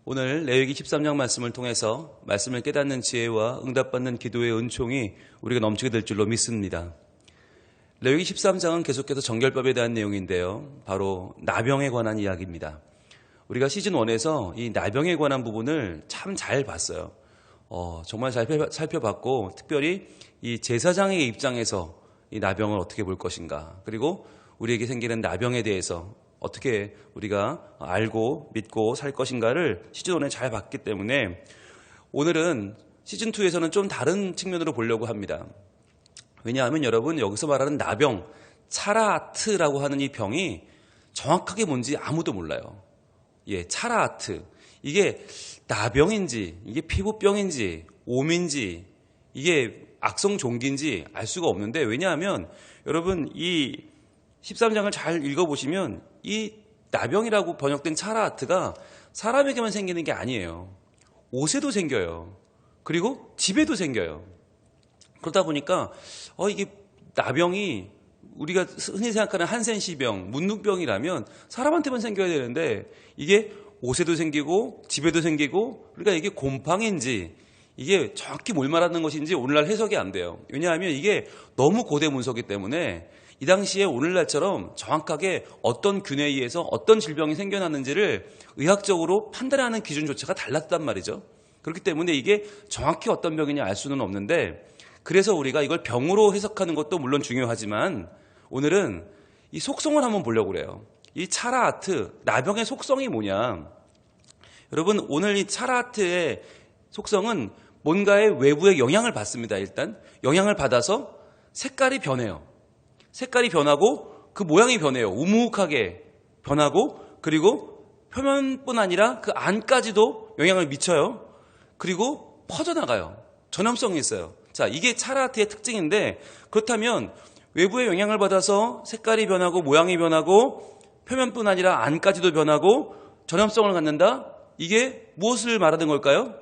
오늘 레위기 13장 말씀을 통해서 말씀을 깨닫는 지혜와 응답받는 기도의 은총이 우리가 넘치게 될 줄로 믿습니다. 레위기 13장은 계속해서 정결법에 대한 내용인데요. 바로 나병에 관한 이야기입니다. 우리가 시즌 1에서 이 나병에 관한 부분을 참 잘 봤어요. 정말 잘 살펴봤고, 특별히 이 제사장의 입장에서 이 나병을 어떻게 볼 것인가, 그리고 우리에게 생기는 나병에 대해서 어떻게 우리가 알고 믿고 살 것인가를 시즌 1에 잘 봤기 때문에 오늘은 시즌 2에서는 좀 다른 측면으로 보려고 합니다. 왜냐하면 여러분, 여기서 말하는 나병, 차라아트라고 하는 이 병이 정확하게 뭔지 아무도 몰라요. 차라아트. 이게 나병인지, 이게 피부병인지, 옴인지, 이게 악성종기인지 알 수가 없는데, 왜냐하면 여러분, 이 13장을 잘 읽어보시면 이 나병이라고 번역된 차라아트가 사람에게만 생기는 게 아니에요. 옷에도 생겨요. 그리고 집에도 생겨요. 그러다 보니까 이게 나병이 우리가 흔히 생각하는 한센시병, 문둥병이라면 사람한테만 생겨야 되는데 이게 옷에도 생기고 집에도 생기고, 그러니까 이게 곰팡인지 이게 정확히 뭘 말하는 것인지 오늘날 해석이 안 돼요. 왜냐하면 이게 너무 고대 문서기 때문에 이 당시에 오늘날처럼 정확하게 어떤 균에 의해서 어떤 질병이 생겨났는지를 의학적으로 판단하는 기준조차가 달랐단 말이죠. 그렇기 때문에 이게 정확히 어떤 병이냐 알 수는 없는데, 그래서 우리가 이걸 병으로 해석하는 것도 물론 중요하지만 오늘은 이 속성을 한번 보려고 그래요. 이 차라아트, 나병의 속성이 뭐냐. 여러분, 오늘 이 차라아트의 속성은 뭔가의 외부의 영향을 받습니다. 일단 영향을 받아서 색깔이 변해요. 색깔이 변하고 그 모양이 변해요. 우묵하게 변하고, 그리고 표면뿐 아니라 그 안까지도 영향을 미쳐요. 그리고 퍼져나가요. 전염성이 있어요. 자, 이게 차라아트의 특징인데, 그렇다면 외부의 영향을 받아서 색깔이 변하고 모양이 변하고 표면뿐 아니라 안까지도 변하고 전염성을 갖는다? 이게 무엇을 말하는 걸까요?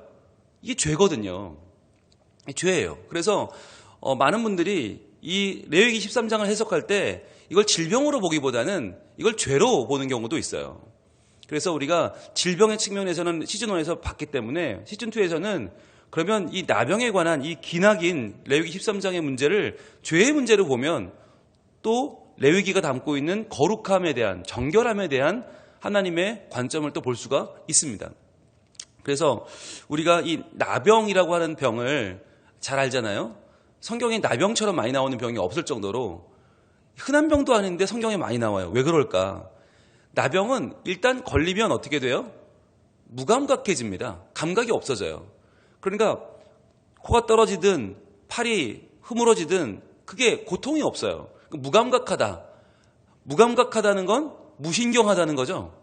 이게 죄거든요. 죄예요. 그래서 많은 분들이 이 레위기 13장을 해석할 때 이걸 질병으로 보기보다는 이걸 죄로 보는 경우도 있어요. 그래서 우리가 질병의 측면에서는 시즌 1에서 봤기 때문에 시즌 2에서는 그러면 이 나병에 관한 이 기나긴 레위기 13장의 문제를 죄의 문제로 보면 또 레위기가 담고 있는 거룩함에 대한, 정결함에 대한 하나님의 관점을 또 볼 수가 있습니다. 그래서 우리가 이 나병이라고 하는 병을 잘 알잖아요. 성경에 나병처럼 많이 나오는 병이 없을 정도로 흔한 병도 아닌데 성경에 많이 나와요. 왜 그럴까? 나병은 일단 걸리면 어떻게 돼요? 무감각해집니다. 감각이 없어져요. 그러니까 코가 떨어지든 팔이 흐물어지든 그게 고통이 없어요. 무감각하다. 무감각하다는 건 무신경하다는 거죠.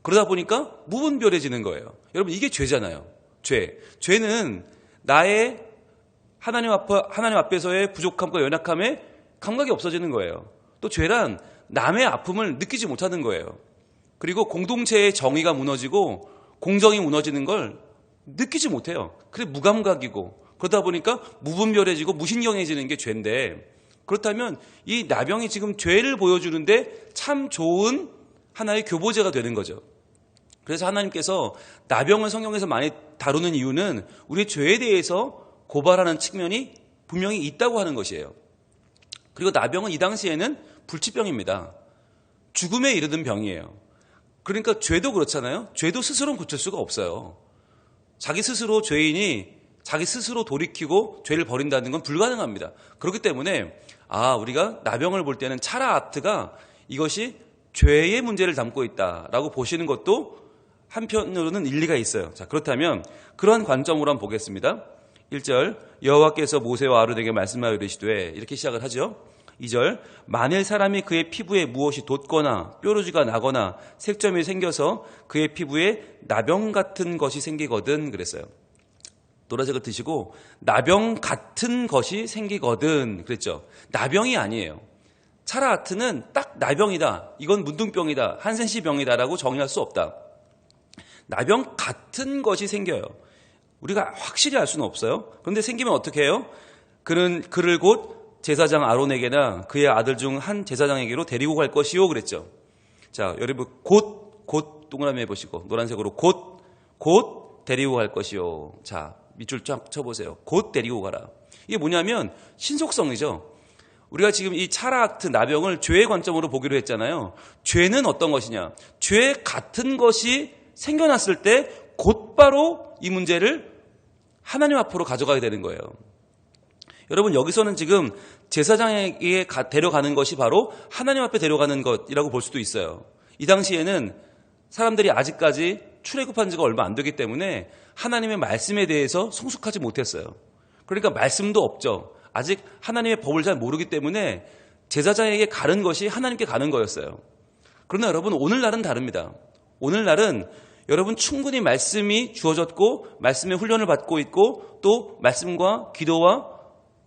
그러다 보니까 무분별해지는 거예요. 여러분, 이게 죄잖아요. 죄는 나의 하나님 앞에서의 부족함과 연약함에 감각이 없어지는 거예요. 또 죄란 남의 아픔을 느끼지 못하는 거예요. 그리고 공동체의 정의가 무너지고 공정이 무너지는 걸 느끼지 못해요. 그래 무감각이고, 그러다 보니까 무분별해지고 무신경해지는 게 죄인데, 그렇다면 이 나병이 지금 죄를 보여주는데 참 좋은 하나의 교보제가 되는 거죠. 그래서 하나님께서 나병을 성경에서 많이 다루는 이유는 우리의 죄에 대해서 고발하는 측면이 분명히 있다고 하는 것이에요. 그리고 나병은 이 당시에는 불치병입니다. 죽음에 이르는 병이에요. 그러니까 죄도 그렇잖아요. 죄도 스스로는 고칠 수가 없어요. 자기 스스로 죄인이 자기 스스로 돌이키고 죄를 버린다는 건 불가능합니다. 그렇기 때문에 우리가 나병을 볼 때는 차라아트가 이것이 죄의 문제를 담고 있다라고 보시는 것도 한편으로는 일리가 있어요. 자, 그렇다면 그러한 관점으로 한번 보겠습니다. 1절, 여호와께서 모세와 아론에게 말씀하여 이르시되, 이렇게 시작을 하죠. 2절, 만일 사람이 그의 피부에 무엇이 돋거나 뾰루지가 나거나 색점이 생겨서 그의 피부에 나병 같은 것이 생기거든, 그랬어요. 노란색을 드시고 나병 같은 것이 생기거든 그랬죠. 나병이 아니에요. 차라아트는 딱 나병이다, 이건 문둥병이다, 한센시병이다라고 정의할 수 없다. 나병 같은 것이 생겨요. 우리가 확실히 알 수는 없어요. 그런데 생기면 어떻게 해요? 그를 곧 제사장 아론에게나 그의 아들 중 한 제사장에게로 데리고 갈 것이요 그랬죠. 자, 여러분 곧 동그라미 해보시고 노란색으로 곧 곧 데리고 갈 것이요. 자, 밑줄 쫙 쳐보세요. 곧 데리고 가라. 이게 뭐냐면 신속성이죠. 우리가 지금 이 차라악트, 나병을 죄의 관점으로 보기로 했잖아요. 죄는 어떤 것이냐. 죄 같은 것이 생겨났을 때 곧바로 이 문제를 하나님 앞으로 가져가야 되는 거예요. 여러분, 여기서는 지금 제사장에게 데려가는 것이 바로 하나님 앞에 데려가는 것이라고 볼 수도 있어요. 이 당시에는 사람들이 아직까지 출애굽한 지가 얼마 안 되기 때문에 하나님의 말씀에 대해서 성숙하지 못했어요. 그러니까 말씀도 없죠. 아직 하나님의 법을 잘 모르기 때문에 제사장에게 가는 것이 하나님께 가는 거였어요. 그러나 여러분, 오늘날은 다릅니다. 오늘날은 여러분 충분히 말씀이 주어졌고 말씀의 훈련을 받고 있고 또 말씀과 기도와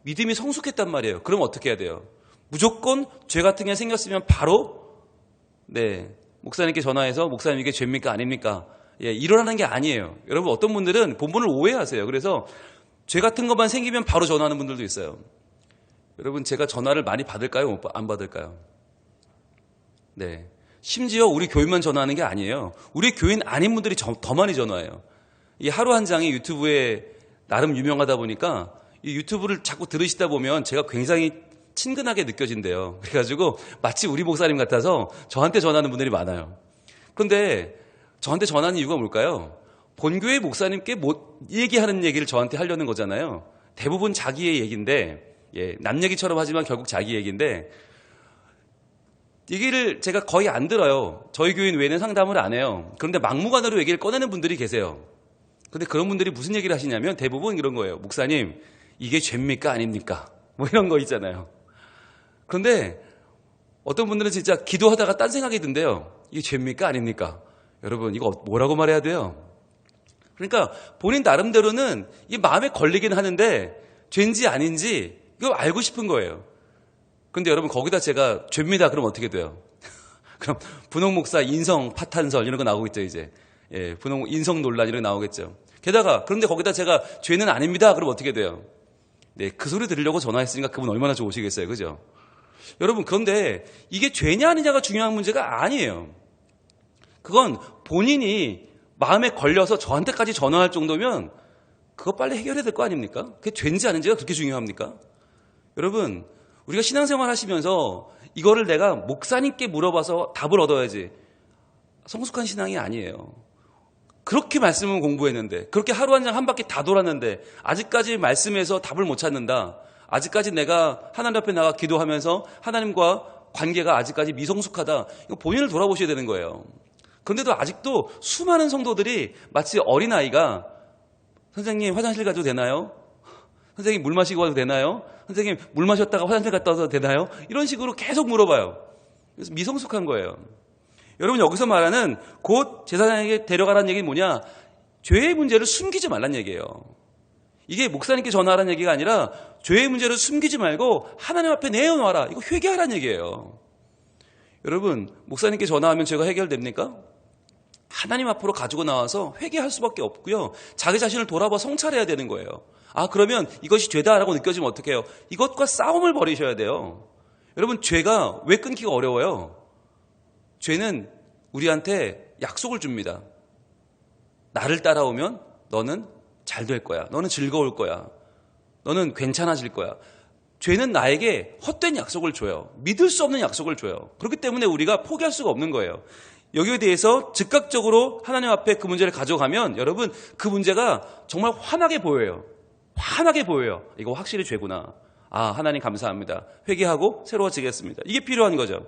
믿음이 성숙했단 말이에요. 그럼 어떻게 해야 돼요? 무조건 죄 같은 게 생겼으면 바로 목사님께 전화해서 목사님 이게 죄입니까 아닙니까? 일어나는 게 아니에요. 여러분, 어떤 분들은 본문을 오해하세요. 그래서 죄 같은 것만 생기면 바로 전화하는 분들도 있어요. 여러분, 제가 전화를 많이 받을까요? 안 받을까요? 네. 심지어 우리 교인만 전화하는 게 아니에요. 우리 교인 아닌 분들이 더 많이 전화해요. 이 하루 한 장이 유튜브에 나름 유명하다 보니까 이 유튜브를 자꾸 들으시다 보면 제가 굉장히 친근하게 느껴진대요. 그래가지고 마치 우리 목사님 같아서 저한테 전화하는 분들이 많아요. 그런데 저한테 전화하는 이유가 뭘까요? 본교회 목사님께 못 얘기하는 얘기를 저한테 하려는 거잖아요. 대부분 자기의 얘기인데, 남 얘기처럼 하지만 결국 자기 얘기인데, 얘기를 제가 거의 안 들어요. 저희 교인 외에는 상담을 안 해요. 그런데 막무가내로 얘기를 꺼내는 분들이 계세요. 근데 그런 분들이 무슨 얘기를 하시냐면 대부분 이런 거예요. 목사님, 이게 죄입니까 아닙니까? 뭐 이런 거 있잖아요. 그런데 어떤 분들은 진짜 기도하다가 딴 생각이 든대요. 이게 죄입니까 아닙니까? 여러분, 이거 뭐라고 말해야 돼요? 그러니까 본인 나름대로는 이 마음에 걸리긴 하는데 죄인지 아닌지 이거 알고 싶은 거예요. 그런데 여러분, 거기다 제가 죄입니다 그럼 어떻게 돼요? 그럼 분홍 목사 인성 파탄설 이런 거 나오고 있죠 이제. 분홍 인성 논란 이런 거 나오겠죠. 게다가 그런데 거기다 제가 죄는 아닙니다 그럼 어떻게 돼요? 그 소리 들으려고 전화했으니까 그분 얼마나 좋으시겠어요, 그죠? 여러분, 그런데 이게 죄냐 아니냐가 중요한 문제가 아니에요. 그건 본인이 마음에 걸려서 저한테까지 전화할 정도면 그거 빨리 해결해야 될 거 아닙니까? 그게 죄인지 아닌지가 그렇게 중요합니까? 여러분, 우리가 신앙생활 하시면서 이거를 내가 목사님께 물어봐서 답을 얻어야지 성숙한 신앙이 아니에요. 그렇게 말씀을 공부했는데, 그렇게 하루 한 장 한 바퀴 다 돌았는데 아직까지 말씀에서 답을 못 찾는다. 아직까지 내가 하나님 앞에 나가 기도하면서 하나님과 관계가 아직까지 미성숙하다. 이거 본인을 돌아보셔야 되는 거예요. 그런데도 아직도 수많은 성도들이 마치 어린아이가 선생님 화장실 가도 되나요? 선생님 물 마시고 와도 되나요? 선생님 물 마셨다가 화장실 갔다 와도 되나요? 이런 식으로 계속 물어봐요. 그래서 미성숙한 거예요. 여러분, 여기서 말하는 곧 제사장에게 데려가라는 얘기는 뭐냐? 죄의 문제를 숨기지 말란 얘기예요. 이게 목사님께 전화하라는 얘기가 아니라 죄의 문제를 숨기지 말고 하나님 앞에 내어놔라. 이거 회개하라는 얘기예요. 여러분, 목사님께 전화하면 죄가 해결됩니까? 하나님 앞으로 가지고 나와서 회개할 수밖에 없고요. 자기 자신을 돌아봐 성찰해야 되는 거예요. 그러면 이것이 죄다라고 느껴지면 어떻게 해요? 이것과 싸움을 벌이셔야 돼요. 여러분, 죄가 왜 끊기가 어려워요? 죄는 우리한테 약속을 줍니다. 나를 따라오면 너는 잘 될 거야. 너는 즐거울 거야. 너는 괜찮아질 거야. 죄는 나에게 헛된 약속을 줘요. 믿을 수 없는 약속을 줘요. 그렇기 때문에 우리가 포기할 수가 없는 거예요. 여기에 대해서 즉각적으로 하나님 앞에 그 문제를 가져가면 여러분, 그 문제가 정말 환하게 보여요. 환하게 보여요. 이거 확실히 죄구나. 하나님 감사합니다. 회개하고 새로워지겠습니다. 이게 필요한 거죠.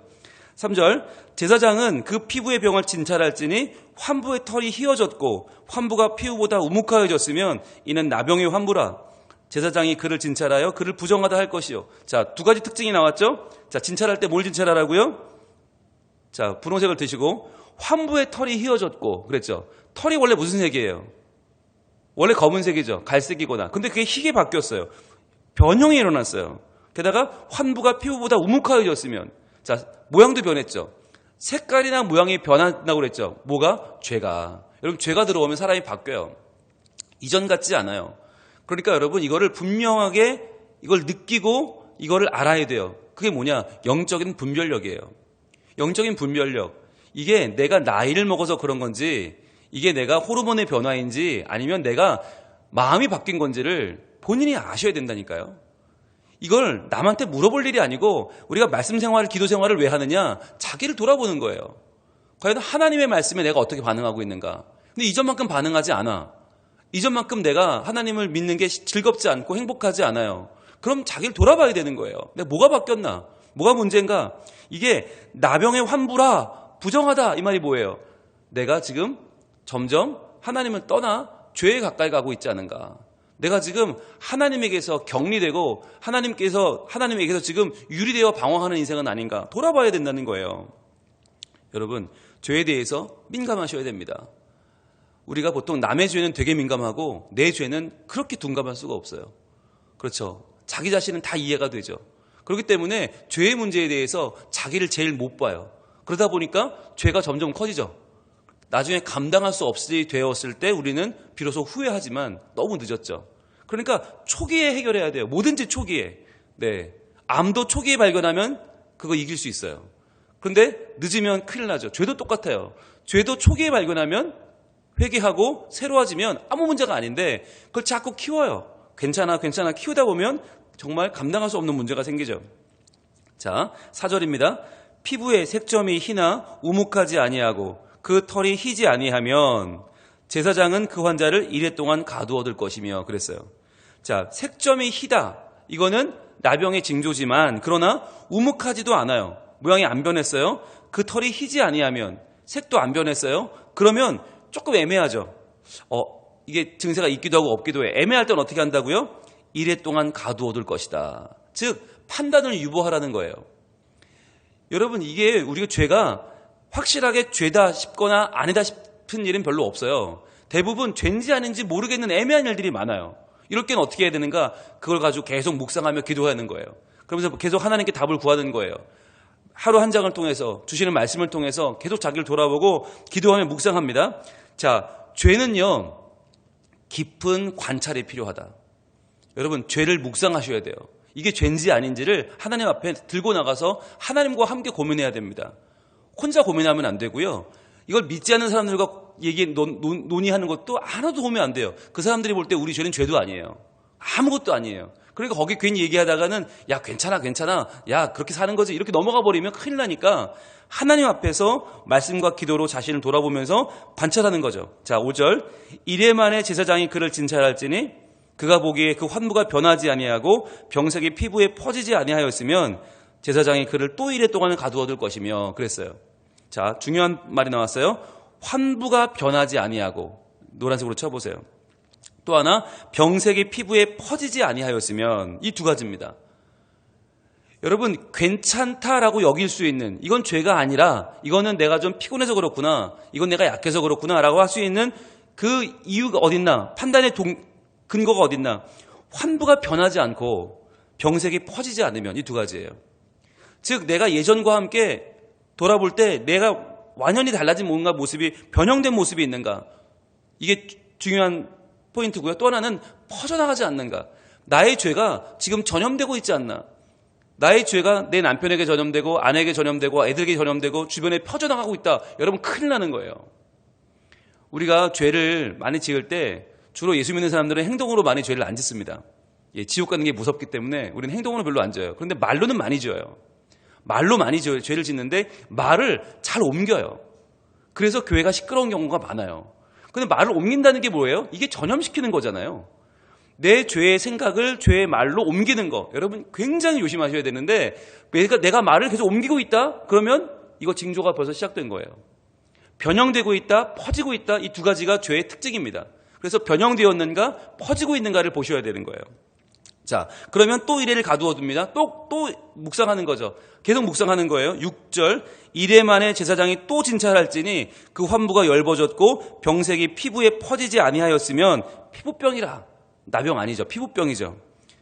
3절, 제사장은 그 피부의 병을 진찰할지니 환부의 털이 휘어졌고 환부가 피부보다 우묵하여졌으면 이는 나병의 환부라. 제사장이 그를 진찰하여 그를 부정하다 할 것이요. 자, 두 가지 특징이 나왔죠? 자, 진찰할 때 뭘 진찰하라고요? 자, 분홍색을 드시고 환부의 털이 휘어졌고 그랬죠. 털이 원래 무슨 색이에요? 원래 검은색이죠. 갈색이거나. 근데 그게 희게 바뀌었어요. 변형이 일어났어요. 게다가 환부가 피부보다 우묵하여졌으면, 자, 모양도 변했죠. 색깔이나 모양이 변한다고 그랬죠. 뭐가? 죄가. 여러분, 죄가 들어오면 사람이 바뀌어요. 이전 같지 않아요. 그러니까 여러분, 이거를 분명하게 이걸 느끼고 이거를 알아야 돼요. 그게 뭐냐? 영적인 분별력이에요. 영적인 분별력. 이게 내가 나이를 먹어서 그런 건지, 이게 내가 호르몬의 변화인지 아니면 내가 마음이 바뀐 건지를 본인이 아셔야 된다니까요. 이걸 남한테 물어볼 일이 아니고 우리가 말씀 생활, 기도 생활을 왜 하느냐? 자기를 돌아보는 거예요. 과연 하나님의 말씀에 내가 어떻게 반응하고 있는가? 근데 이전만큼 반응하지 않아. 이전만큼 내가 하나님을 믿는 게 즐겁지 않고 행복하지 않아요. 그럼 자기를 돌아봐야 되는 거예요. 내가 뭐가 바뀌었나? 뭐가 문제인가? 이게 나병의 환부라 부정하다 이 말이 뭐예요? 내가 지금 점점 하나님을 떠나 죄에 가까이 가고 있지 않은가? 내가 지금 하나님에게서 격리되고 하나님에게서 지금 유리되어 방황하는 인생은 아닌가? 돌아봐야 된다는 거예요. 여러분, 죄에 대해서 민감하셔야 됩니다. 우리가 보통 남의 죄는 되게 민감하고 내 죄는 그렇게 둔감할 수가 없어요. 그렇죠. 자기 자신은 다 이해가 되죠. 그렇기 때문에 죄의 문제에 대해서 자기를 제일 못 봐요. 그러다 보니까 죄가 점점 커지죠. 나중에 감당할 수 없이 되었을 때 우리는 비로소 후회하지만 너무 늦었죠. 그러니까 초기에 해결해야 돼요. 뭐든지 초기에. 네. 암도 초기에 발견하면 그거 이길 수 있어요. 그런데 늦으면 큰일 나죠. 죄도 똑같아요. 죄도 초기에 발견하면 회개하고 새로워지면 아무 문제가 아닌데 그걸 자꾸 키워요. 괜찮아 키우다 보면 정말 감당할 수 없는 문제가 생기죠. 자, 4절입니다. 피부에 색점이 희나 우묵하지 아니하고 그 털이 희지 아니하면 제사장은 그 환자를 이레 동안 가두어둘 것이며 그랬어요. 자, 색점이 희다. 이거는 나병의 징조지만 그러나 우묵하지도 않아요. 모양이 안 변했어요. 그 털이 희지 아니하면 색도 안 변했어요. 그러면 조금 애매하죠. 이게 증세가 있기도 하고 없기도 해. 애매할 땐 어떻게 한다고요? 이레 동안 가두어둘 것이다. 즉 판단을 유보하라는 거예요. 여러분, 이게 우리가 죄가 확실하게 죄다 싶거나 아니다 싶은 일은 별로 없어요. 대부분 죄인지 아닌지 모르겠는 애매한 일들이 많아요. 이럴 때는 어떻게 해야 되는가? 그걸 가지고 계속 묵상하며 기도하는 거예요. 그러면서 계속 하나님께 답을 구하는 거예요. 하루 한 장을 통해서 주시는 말씀을 통해서 계속 자기를 돌아보고 기도하며 묵상합니다. 자, 죄는요 깊은 관찰이 필요하다. 여러분, 죄를 묵상하셔야 돼요. 이게 죄인지 아닌지를 하나님 앞에 들고 나가서 하나님과 함께 고민해야 됩니다. 혼자 고민하면 안 되고요. 이걸 믿지 않는 사람들과 논의하는 것도 하나도 도움이 안 돼요. 그 사람들이 볼 때 우리 죄는 죄도 아니에요. 아무것도 아니에요. 그러니까 거기 괜히 얘기하다가는 야 괜찮아 야 그렇게 사는 거지 이렇게 넘어가 버리면 큰일 나니까 하나님 앞에서 말씀과 기도로 자신을 돌아보면서 관찰하는 거죠. 자, 5절. 이레 만에 제사장이 그를 진찰할지니 그가 보기에 그 환부가 변하지 아니하고 병색이 피부에 퍼지지 아니하였으면 제사장이 그를 또 이레 동안은 가두어둘 것이며 그랬어요. 자, 중요한 말이 나왔어요. 환부가 변하지 아니하고, 노란색으로 쳐보세요. 또 하나, 병색이 피부에 퍼지지 아니하였으면, 이 두 가지입니다. 여러분, 괜찮다라고 여길 수 있는, 이건 죄가 아니라 이거는 내가 좀 피곤해서 그렇구나, 이건 내가 약해서 그렇구나 라고 할 수 있는 그 이유가 어딨나, 판단의 근거가 어딨나. 환부가 변하지 않고 병색이 퍼지지 않으면 이 두 가지예요. 즉 내가 예전과 함께 돌아볼 때 내가 완전히 달라진 뭔가 모습이, 변형된 모습이 있는가, 이게 중요한 포인트고요. 또 하나는 퍼져나가지 않는가. 나의 죄가 지금 전염되고 있지 않나. 나의 죄가 내 남편에게 전염되고 아내에게 전염되고 애들에게 전염되고 주변에 퍼져나가고 있다. 여러분, 큰일 나는 거예요. 우리가 죄를 많이 지을 때 주로 예수 믿는 사람들은 행동으로 많이 죄를 안 짓습니다. 지옥 가는 게 무섭기 때문에 우리는 행동으로 별로 안 져요. 그런데 말로는 많이 지어요. 말로 많이 죄를 짓는데 말을 잘 옮겨요. 그래서 교회가 시끄러운 경우가 많아요. 근데 말을 옮긴다는 게 뭐예요? 이게 전염시키는 거잖아요. 내 죄의 생각을 죄의 말로 옮기는 거. 여러분 굉장히 조심하셔야 되는데 내가 말을 계속 옮기고 있다? 그러면 이거 징조가 벌써 시작된 거예요. 변형되고 있다, 퍼지고 있다. 이 두 가지가 죄의 특징입니다. 그래서 변형되었는가, 퍼지고 있는가를 보셔야 되는 거예요. 자, 그러면 또 이레를 가두어둡니다. 또 묵상하는 거죠. 계속 묵상하는 거예요. 6절. 이레 만에 제사장이 또 진찰할지니 그 환부가 엷어졌고 병색이 피부에 퍼지지 아니하였으면 피부병이라. 나병 아니죠. 피부병이죠.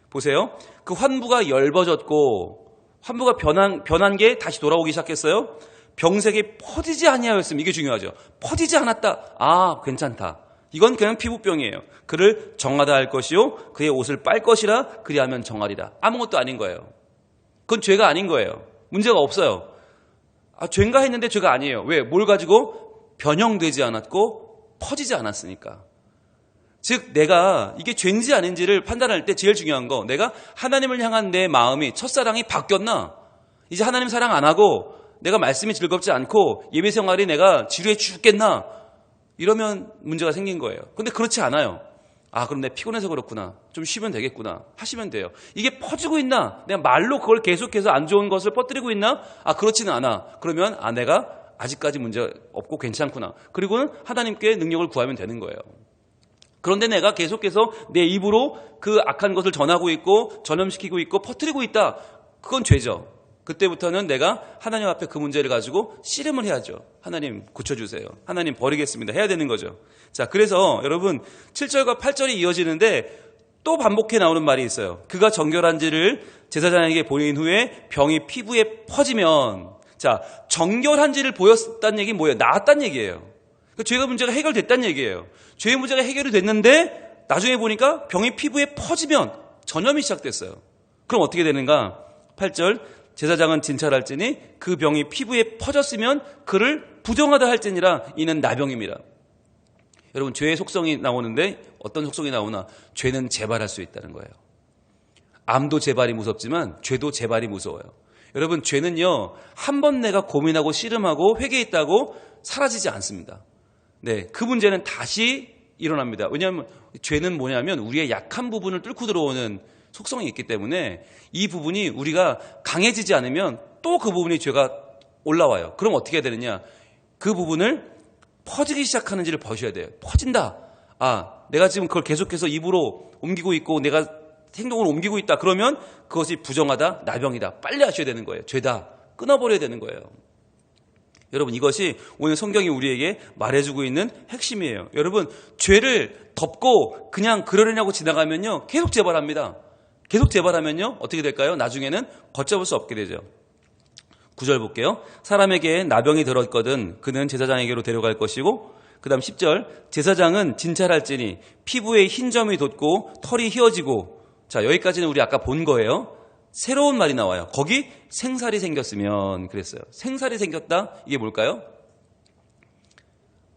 보세요. 그 환부가 엷어졌고 환부가 변한 게 다시 돌아오기 시작했어요. 병색이 퍼지지 아니하였으면, 이게 중요하죠. 퍼지지 않았다. 아, 괜찮다. 이건 그냥 피부병이에요. 그를 정하다 할 것이요 그의 옷을 빨 것이라 그리하면 정하리라. 아무것도 아닌 거예요. 그건 죄가 아닌 거예요. 문제가 없어요. 죄인가 했는데 죄가 아니에요. 왜? 뭘 가지고? 변형되지 않았고 퍼지지 않았으니까. 즉 내가 이게 죄인지 아닌지를 판단할 때 제일 중요한 거, 내가 하나님을 향한 내 마음이, 첫사랑이 바뀌었나? 이제 하나님 사랑 안 하고 내가 말씀이 즐겁지 않고 예배 생활이 내가 지루해 죽겠나? 이러면 문제가 생긴 거예요. 근데 그렇지 않아요. 아, 그럼 내가 피곤해서 그렇구나. 좀 쉬면 되겠구나. 하시면 돼요. 이게 퍼지고 있나? 내가 말로 그걸 계속해서 안 좋은 것을 퍼뜨리고 있나? 아, 그렇지는 않아. 그러면 내가 아직까지 문제 없고 괜찮구나. 그리고는 하나님께 능력을 구하면 되는 거예요. 그런데 내가 계속해서 내 입으로 그 악한 것을 전하고 있고 전염시키고 있고 퍼뜨리고 있다. 그건 죄죠. 그때부터는 내가 하나님 앞에 그 문제를 가지고 씨름을 해야죠. 하나님 고쳐주세요. 하나님 버리겠습니다. 해야 되는 거죠. 자, 그래서 여러분 7절과 8절이 이어지는데 또 반복해 나오는 말이 있어요. 그가 정결한지를 제사장에게 보인 후에 병이 피부에 퍼지면, 자, 정결한지를 보였다는 얘기는 뭐예요? 나았다는 얘기예요. 그 죄가 문제가 해결됐다는 얘기예요. 죄의 문제가 해결이 됐는데 나중에 보니까 병이 피부에 퍼지면 전염이 시작됐어요. 그럼 어떻게 되는가? 8절, 제사장은 진찰할지니 그 병이 피부에 퍼졌으면 그를 부정하다 할지니라. 이는 나병입니다. 여러분, 죄의 속성이 나오는데 어떤 속성이 나오나? 죄는 재발할 수 있다는 거예요. 암도 재발이 무섭지만 죄도 재발이 무서워요. 여러분, 죄는요, 한 번 내가 고민하고 씨름하고 회개했다고 사라지지 않습니다. 네, 그 문제는 다시 일어납니다. 왜냐하면 죄는 뭐냐면 우리의 약한 부분을 뚫고 들어오는 속성이 있기 때문에 이 부분이 우리가 강해지지 않으면 또 그 부분이 죄가 올라와요. 그럼 어떻게 해야 되느냐? 그 부분을 퍼지기 시작하는지를 보셔야 돼요. 퍼진다. 아, 내가 지금 그걸 계속해서 입으로 옮기고 있고 내가 행동을 옮기고 있다. 그러면 그것이 부정하다, 나병이다. 빨리 하셔야 되는 거예요. 죄다. 끊어버려야 되는 거예요. 여러분, 이것이 오늘 성경이 우리에게 말해주고 있는 핵심이에요. 여러분, 죄를 덮고 그냥 그러려냐고 지나가면요, 계속 재발합니다. 계속 재발하면요, 어떻게 될까요? 나중에는 걷잡을 수 없게 되죠. 9절 볼게요. 사람에게 나병이 들었거든 그는 제사장에게로 데려갈 것이고, 그 다음 10절, 제사장은 진찰할지니 피부에 흰 점이 돋고 털이 휘어지고, 자, 여기까지는 우리 아까 본 거예요. 새로운 말이 나와요. 거기 생살이 생겼으면 그랬어요. 생살이 생겼다? 이게 뭘까요?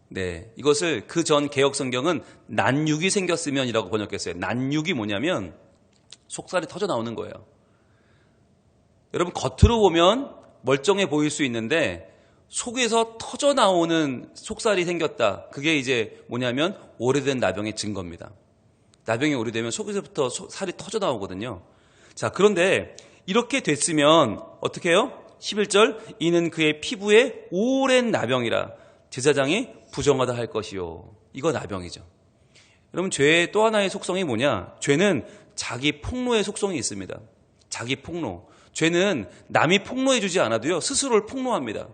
네, 이것을 그 전 개역 성경은 난육이 생겼으면이라고 번역했어요. 난육이 뭐냐면 속살이 터져 나오는 거예요. 여러분, 겉으로 보면 멀쩡해 보일 수 있는데 속에서 터져 나오는 속살이 생겼다. 그게 이제 뭐냐면 오래된 나병의 증거입니다. 나병이 오래되면 속에서부터 살이 터져 나오거든요. 자, 그런데 이렇게 됐으면 어떻게 해요? 11절, 이는 그의 피부에 오랜 나병이라 제사장이 부정하다 할 것이요. 이거 나병이죠. 여러분, 죄의 또 하나의 속성이 뭐냐? 죄는 자기 폭로의 속성이 있습니다. 자기 폭로. 죄는 남이 폭로해 주지 않아도요, 스스로를 폭로합니다.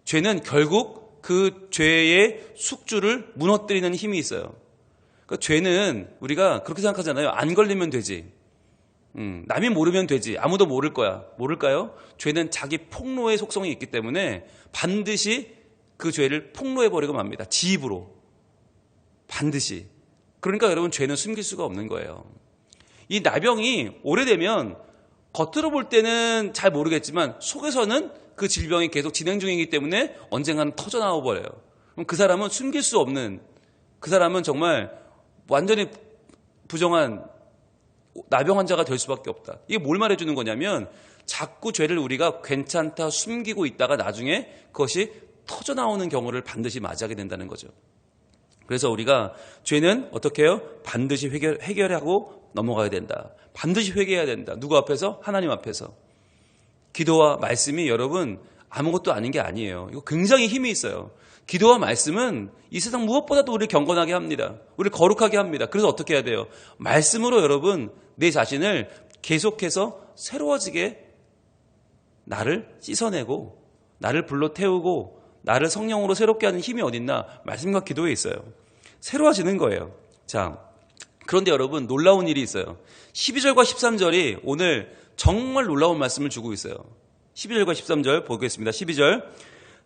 죄는 결국 그 죄의 숙주를 무너뜨리는 힘이 있어요. 그러니까 죄는 우리가 그렇게 생각하잖아요. 안 걸리면 되지. 남이 모르면 되지. 아무도 모를 거야. 모를까요? 죄는 자기 폭로의 속성이 있기 때문에 반드시 그 죄를 폭로해버리고 맙니다. 지 입으로. 반드시. 그러니까 여러분, 죄는 숨길 수가 없는 거예요. 이 나병이 오래되면 겉으로 볼 때는 잘 모르겠지만 속에서는 그 질병이 계속 진행 중이기 때문에 언젠가는 터져나와 버려요. 그럼 그 사람은 숨길 수 없는, 그 사람은 정말 완전히 부정한 나병 환자가 될 수밖에 없다. 이게 뭘 말해주는 거냐면 자꾸 죄를 우리가 괜찮다 숨기고 있다가 나중에 그것이 터져나오는 경우를 반드시 맞이하게 된다는 거죠. 그래서 우리가 죄는 어떻게 해요? 반드시 해결하고 넘어가야 된다. 반드시 회개해야 된다. 누구 앞에서? 하나님 앞에서. 기도와 말씀이 여러분 아무것도 아닌 게 아니에요. 이거 굉장히 힘이 있어요. 기도와 말씀은 이 세상 무엇보다도 우리를 경건하게 합니다. 우리를 거룩하게 합니다. 그래서 어떻게 해야 돼요? 말씀으로 여러분 내 자신을 계속해서 새로워지게 나를 씻어내고 나를 불러 태우고 나를 성령으로 새롭게 하는 힘이 어딨나? 말씀과 기도에 있어요. 새로워지는 거예요. 자, 그런데 여러분 놀라운 일이 있어요. 12절과 13절이 오늘 정말 놀라운 말씀을 주고 있어요. 12절과 13절 보겠습니다. 12절,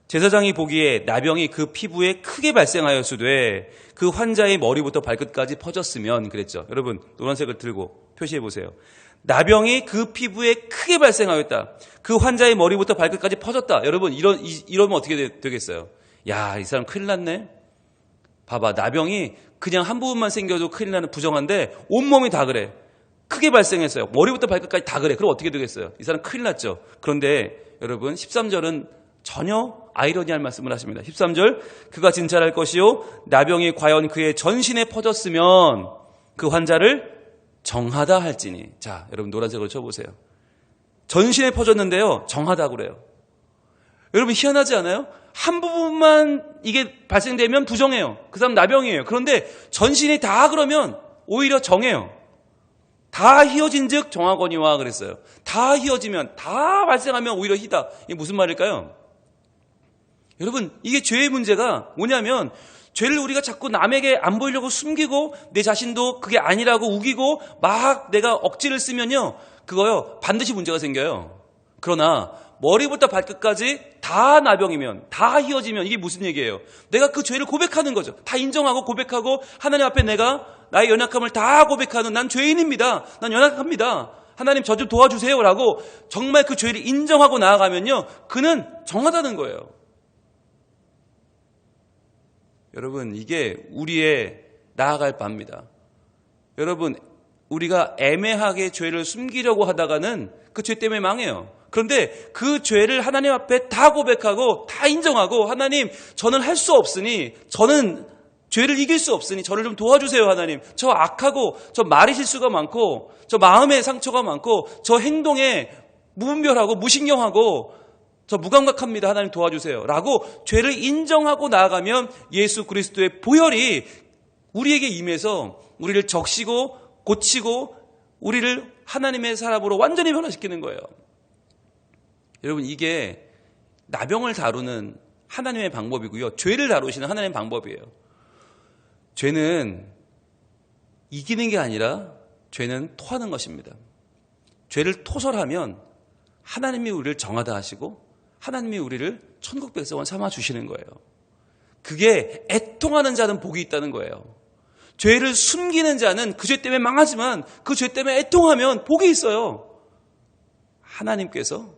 제사장이 보기에 나병이 그 피부에 크게 발생하였으되 그 환자의 머리부터 발끝까지 퍼졌으면 그랬죠. 여러분 노란색을 들고 표시해 보세요. 나병이 그 피부에 크게 발생하였다. 그 환자의 머리부터 발끝까지 퍼졌다. 여러분 이러면 어떻게 되겠어요? 야, 이 사람 큰일 났네. 봐봐, 나병이 그냥 한 부분만 생겨도 큰일 나는 부정한데 온몸이 다 그래. 크게 발생했어요. 머리부터 발끝까지 다 그래. 그럼 어떻게 되겠어요? 이 사람 큰일 났죠. 그런데 여러분 13절은 전혀 아이러니할 말씀을 하십니다. 13절, 그가 진찰할 것이요 나병이 과연 그의 전신에 퍼졌으면 그 환자를 정하다 할지니. 자, 여러분 노란색으로 쳐보세요. 전신에 퍼졌는데요, 정하다고 그래요. 여러분 희한하지 않아요? 한 부분만 이게 발생되면 부정해요. 그 사람 나병이에요. 그런데 전신이 다 그러면 오히려 정해요. 다 휘어진 즉 정하거니와 그랬어요. 다 휘어지면, 다 발생하면 오히려 희다. 이게 무슨 말일까요? 여러분, 이게 죄의 문제가 뭐냐면, 죄를 우리가 자꾸 남에게 안 보이려고 숨기고 내 자신도 그게 아니라고 우기고 막 내가 억지를 쓰면요, 그거요 반드시 문제가 생겨요. 그러나 머리부터 발끝까지 다 나병이면, 다 휘어지면 이게 무슨 얘기예요? 내가 그 죄를 고백하는 거죠. 다 인정하고 고백하고 하나님 앞에 내가 나의 연약함을 다 고백하는, 난 죄인입니다. 난 연약합니다. 하나님 저 좀 도와주세요 라고 정말 그 죄를 인정하고 나아가면요, 그는 정하다는 거예요. 여러분, 이게 우리의 나아갈 바입니다. 여러분, 우리가 애매하게 죄를 숨기려고 하다가는 그 죄 때문에 망해요. 그런데 그 죄를 하나님 앞에 다 고백하고 다 인정하고, 하나님 저는 할 수 없으니, 저는 죄를 이길 수 없으니 저를 좀 도와주세요 하나님. 저 악하고 저 말이 실수가 많고 저 마음에 상처가 많고 저 행동에 무분별하고 무신경하고 저 무감각합니다. 하나님 도와주세요 라고 죄를 인정하고 나아가면 예수 그리스도의 보혈이 우리에게 임해서 우리를 적시고 고치고 우리를 하나님의 사람으로 완전히 변화시키는 거예요. 여러분, 이게 나병을 다루는 하나님의 방법이고요, 죄를 다루시는 하나님의 방법이에요. 죄는 이기는 게 아니라 죄는 토하는 것입니다. 죄를 토설하면 하나님이 우리를 정하다 하시고 하나님이 우리를 천국 백성을 삼아 주시는 거예요. 그게 애통하는 자는 복이 있다는 거예요. 죄를 숨기는 자는 그 죄 때문에 망하지만 그 죄 때문에 애통하면 복이 있어요. 하나님께서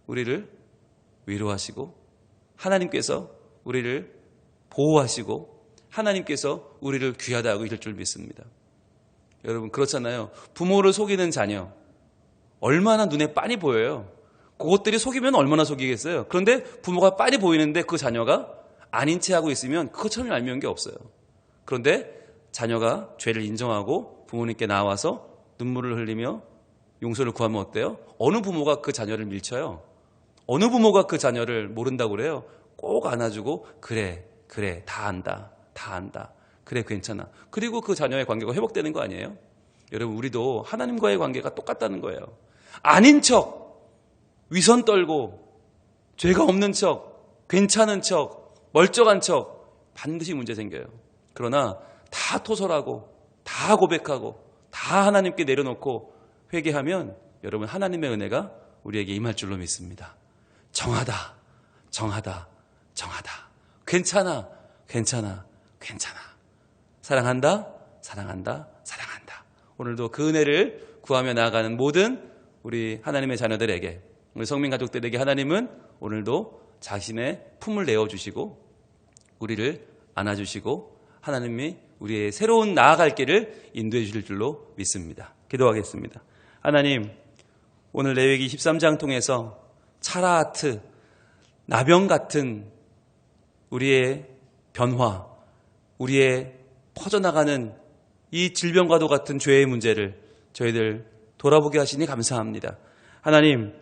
우리를 위로하시고 하나님께서 우리를 보호하시고 하나님께서 우리를 귀하다 하고 이럴 줄 믿습니다. 여러분, 그렇잖아요. 부모를 속이는 자녀 얼마나 눈에 빤히 보여요. 그것들이 속이면 얼마나 속이겠어요. 그런데 부모가 빤히 보이는데 그 자녀가 아닌 채 하고 있으면 그것처럼 얄미운 게 없어요. 그런데 자녀가 죄를 인정하고 부모님께 나와서 눈물을 흘리며 용서를 구하면 어때요? 어느 부모가 그 자녀를 밀쳐요? 어느 부모가 그 자녀를 모른다고 그래요? 꼭 안아주고 그래 다 안다. 그래 괜찮아. 그리고 그 자녀의 관계가 회복되는 거 아니에요? 여러분, 우리도 하나님과의 관계가 똑같다는 거예요. 아닌 척, 위선 떨고, 죄가 없는 척, 괜찮은 척, 멀쩡한 척 반드시 문제 생겨요. 그러나 다 토설하고 다 고백하고 다 하나님께 내려놓고 회개하면 여러분, 하나님의 은혜가 우리에게 임할 줄로 믿습니다. 정하다. 괜찮아. 사랑한다. 오늘도 그 은혜를 구하며 나아가는 모든 우리 하나님의 자녀들에게, 우리 성민 가족들에게 하나님은 오늘도 자신의 품을 내어주시고 우리를 안아주시고 하나님이 우리의 새로운 나아갈 길을 인도해 주실 줄로 믿습니다. 기도하겠습니다. 하나님, 오늘 레위기 13장 통해서 차라하트, 나병 같은 우리의 변화, 우리의 퍼져나가는 이 질병과도 같은 죄의 문제를 저희들 돌아보게 하시니 감사합니다. 하나님,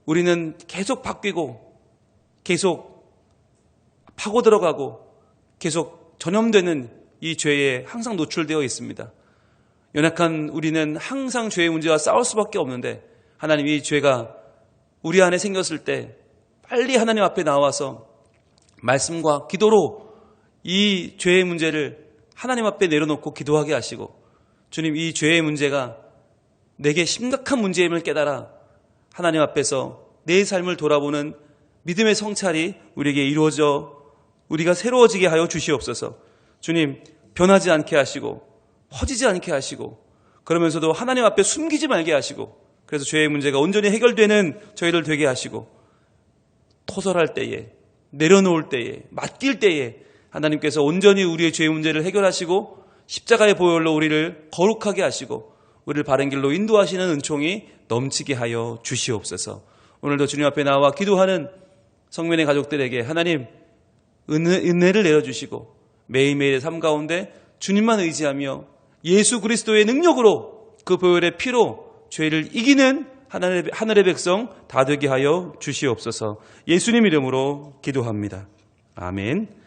우리는 계속 바뀌고 계속 파고 들어가고 계속 전염되는 이 죄에 항상 노출되어 있습니다. 연약한 우리는 항상 죄의 문제와 싸울 수밖에 없는데, 하나님, 이 죄가 우리 안에 생겼을 때 빨리 하나님 앞에 나와서 말씀과 기도로 이 죄의 문제를 하나님 앞에 내려놓고 기도하게 하시고, 주님, 이 죄의 문제가 내게 심각한 문제임을 깨달아 하나님 앞에서 내 삶을 돌아보는 믿음의 성찰이 우리에게 이루어져 우리가 새로워지게 하여 주시옵소서. 주님, 변하지 않게 하시고 퍼지지 않게 하시고, 그러면서도 하나님 앞에 숨기지 말게 하시고, 그래서 죄의 문제가 온전히 해결되는 저희들 되게 하시고, 토설할 때에, 내려놓을 때에, 맡길 때에 하나님께서 온전히 우리의 죄의 문제를 해결하시고 십자가의 보혈로 우리를 거룩하게 하시고 우리를 바른 길로 인도하시는 은총이 넘치게 하여 주시옵소서. 오늘도 주님 앞에 나와 기도하는 성민의 가족들에게 하나님 은혜를 내려주시고 매일매일의 삶 가운데 주님만 의지하며 예수 그리스도의 능력으로 그 보혈의 피로 죄를 이기는 하늘의 백성 다 되게 하여 주시옵소서. 예수님 이름으로 기도합니다. 아멘.